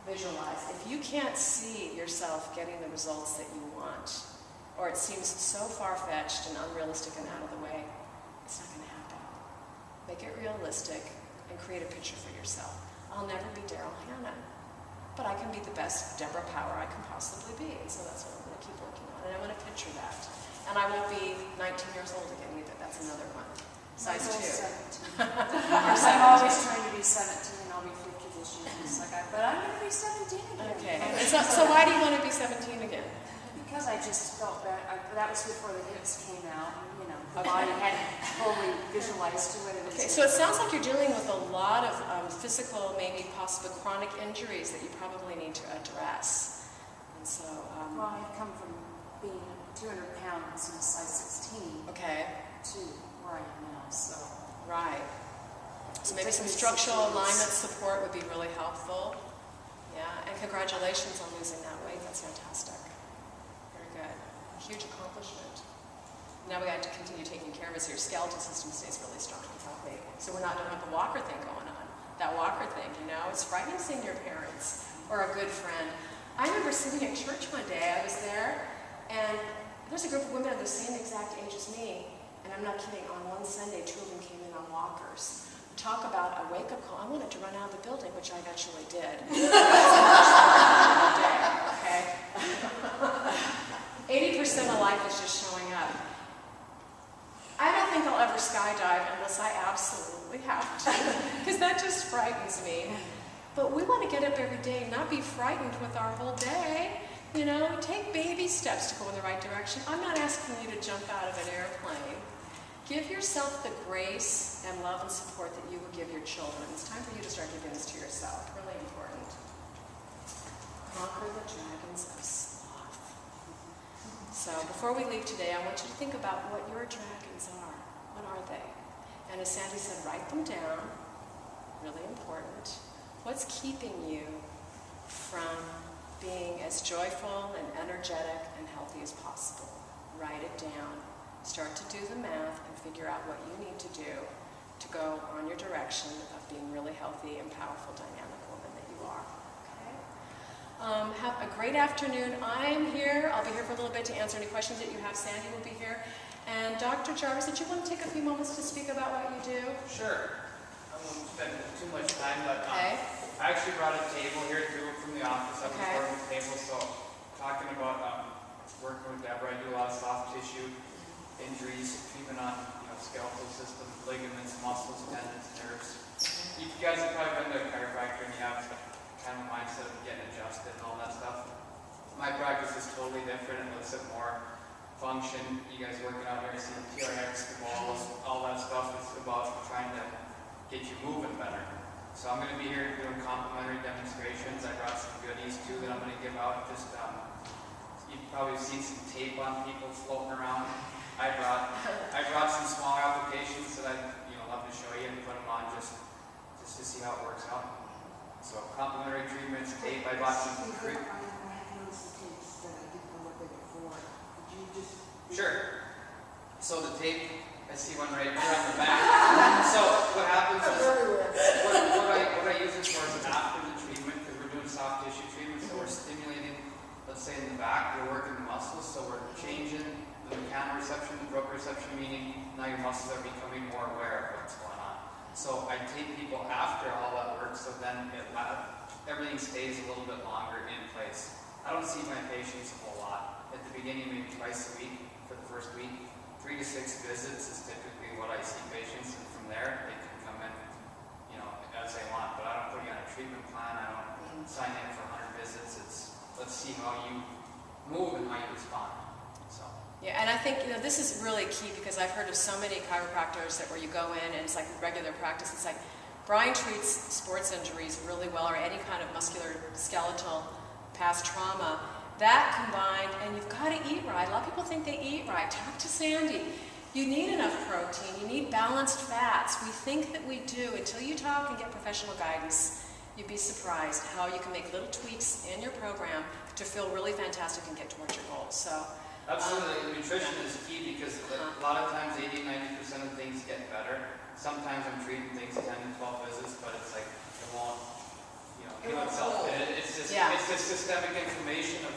visualize. If you can't see yourself getting the results that you want, or it seems so far-fetched and unrealistic and out of the way, it's not going to happen. Make it realistic and create a picture for yourself. I'll never be Daryl Hannah, but I can be the best Deborah Power I can possibly be. And so that's what I'm going to keep working on. And I want to picture that. And I won't be 19 years old again either. That's another one. Size 2. I'm always trying to be 17 and I'll be 50 this year. It's like, but I'm going to be 17 again. Okay. So why do you want to be 17 again? Because I just felt better. That was before the hips came out. And, the body hadn't fully visualized to what it is. Okay, so it sounds like you're dealing with a lot of physical, maybe possible chronic injuries that you probably need to address. And so, well, I've come from being 200 pounds in size 16 to where I am now. So right. So maybe some structural alignment support would be really helpful. Yeah, and congratulations on losing that weight. That's fantastic. Very good. Huge accomplishment. Now we have to continue taking care of us. Your skeletal system stays really strong and healthy. So we're not doing the walker thing going on. That walker thing, it's frightening seeing your parents or a good friend. I remember sitting in church one day. I was there, and there's a group of women of the same exact age as me. And I'm not kidding. On one Sunday, 2 of them came in on walkers. Talk about a wake-up call. I wanted to run out of the building, which I eventually did. Okay? 80% of life is just showing up. I don't think I'll ever skydive unless I absolutely have to, because that just frightens me. But we want to get up every day and not be frightened with our whole day. Take baby steps to go in the right direction. I'm not asking you to jump out of an airplane. Give yourself the grace and love and support that you would give your children. It's time for you to start giving this to yourself. Really important. Conquer the dragons of sloth. So before we leave today, I want you to think about what your dragons are. What are they? And as Sandy said, write them down. Really important. What's keeping you from being as joyful and energetic and healthy as possible? Write it down. Start to do the math and figure out what you need to do to go on your direction of being really healthy and powerful, dynamic woman that you are. Have a great afternoon. I'm here. I'll be here for a little bit to answer any questions that you have. Sandy will be here. And Dr. Jarvis, did you want to take a few moments to speak about what you do? Sure. I won't spend too much time, but Okay. I actually brought a table here from the office. I was Okay. working the table, so talking about working with Deborah, I do a lot of soft tissue injuries, treatment on skeletal system, ligaments, muscles, tendons, nerves. You guys have probably been to a chiropractor and you have kind of a mindset of getting adjusted and all that stuff. My practice is totally different. It looks at more function. You guys working out here, seeing TRX, the balls, all that stuff. It's about trying to get you moving better. So I'm going to be here doing complimentary demonstrations. I brought some goodies too that I'm going to give out. Just you've probably seen some tape on people floating around. I brought some smaller applications that I'd love to show you and put them on just to see how it works out. So complimentary treatments, tape. I bought some. I have noticed the tapes that I didn't know what they were for. Could you just? Sure. So the tape, I see one right here on the back. So what happens is what I use it for is after the treatment, because we're doing soft tissue treatment, so we're stimulating, let's say in the back, we're working the muscles, so we're changing the mechanoreception, the proprioception, meaning now your muscles are becoming more aware of what's going on. So I take people after all that work, so then everything stays a little bit longer in place. I don't see my patients a whole lot. At the beginning, maybe twice a week for the first week. 3 to 6 visits is typically what I see patients, and from there they can come in, as they want. But I don't put you on a treatment plan. I don't sign in for 100 visits. It's let's see how you move and how you respond. So. Yeah, and I think this is really key because I've heard of so many chiropractors that where you go in and it's like regular practice. It's like Brian treats sports injuries really well, or any kind of muscular, skeletal, past trauma. That combined, and you've got to eat right. A lot of people think they eat right. Talk to Sandy. You need enough protein. You need balanced fats. We think that we do. Until you talk and get professional guidance, you'd be surprised how you can make little tweaks in your program to feel really fantastic and get towards your goals. So. Absolutely. Nutrition is key because a lot of times 80-90% of things get better. Sometimes I'm treating things 10 to 12 visits, but it's like it won't heal itself. It's Yeah. it's just systemic inflammation of,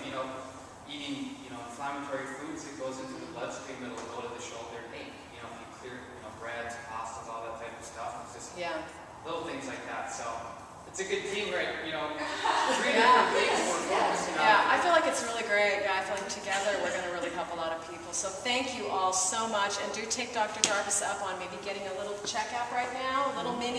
eating, inflammatory foods that goes into the bloodstream that'll go to the shoulder. Hey, if you clear, breads, pastas, all that type of stuff, it's just Yeah. little things like that. So it's a good team, right? Three different things we're focusing on. Yeah, I feel like it's really great. Yeah, I feel like together we're going to really help a lot of people. So thank you all so much, and do take Dr. Jarvis up on maybe getting a little checkup right now, a little mini